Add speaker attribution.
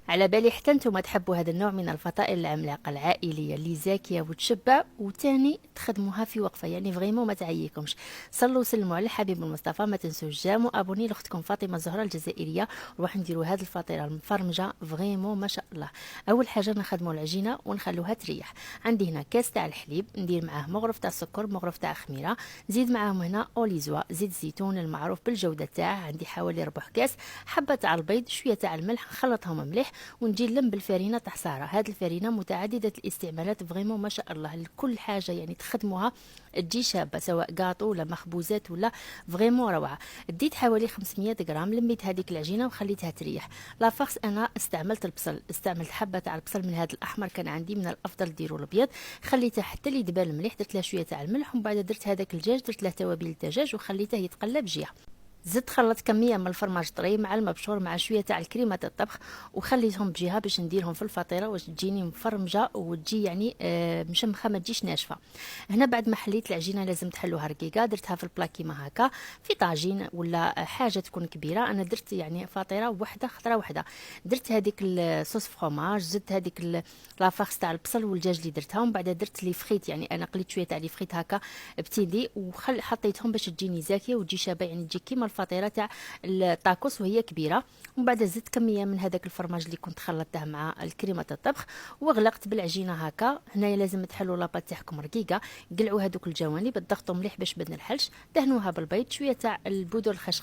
Speaker 1: على بالي حتى نتوما تحبوا هذا النوع من الفطائر العملاقه العائليه اللي زاكيه وتشبع، وتاني تخدموها في وقفه، يعني فريمون ما تعييكمش. صلوا وسلموا على الحبيب المصطفى، ما تنسوش جامو ابوني لاختكم فاطمه الزهراء الجزائريه. نروح نديروا هذه الفطيره المفرمجه فريمون ما شاء الله. اول حاجه نخدموا العجينه ونخلوها تريح. عندي هنا كاس تاع الحليب، ندير معاه مغرف تاع السكر، مغرف تاع خميره، نزيد معاهم هنا اوليزوا زيت الزيتون المعروف بالجوده تاعه، عندي حوالي ربع كاس، حبه تاع البيض، شويه تاع الملح، نخلطهم مليح ونجي نلم بالفرينه تاع ساره. هذه الفرينه متعدده الاستعمالات فريمون ما شاء الله، لكل حاجه يعني تخدموها تجي شابه، سواء كاطو ولا مخبوزات ولا فريمون روعه. ديت حوالي 500 غرام، لميت هذيك العجينه وخليتها تريح. لافاكس انا استعملت البصل، استعملت حبه تاع البصل من هذا الاحمر، كان عندي من الافضل ديروا الابيض. خليته حتى اللي يدبل مليح، درت له شويه تاع الملح، ومن بعد درت هذاك الدجاج، درت له توابل الدجاج وخليته يتقلب جهه. زدت خلطت كميه من الفرماج طري مع المبشور مع شويه تاع الكريمه الطبخ، وخليتهم بجهه باش نديرهم في الفطيره واش تجيني مفرمجه وتجي يعني مشمخه ما تجيش ناشفه. هنا بعد ما حليت العجينه لازم تحلوها رقيقه، درتها في البلا كيما هكا في طاجين ولا حاجه تكون كبيره. انا درت يعني فطيره وحده خطره وحده. درت هذيك الصوص فروماج، زدت هذيك لافاكس تاع البصل والدجاج اللي درتها، ومن بعد درت لي فخيت، يعني انا قليت شويه تاع لي فخيت هكا بتيدي حطيتهم باش تجيني زاكيه وتجي شابه، يعني تجي كيما الفطيره تاع الطاكوس وهي كبيره. ومن بعد زدت كميه من هذاك الفرماج اللي كنت خلطته مع الكريمه الطبخ وغلقت بالعجينه هكا. هنايا لازم تحلوا لاباط تاعكم رقيقه، قلعوا هذوك الجوانب، ضغطوا مليح باش بدنا الحلش، دهنوها بالبيض، شويه تاع البودر الخشخاش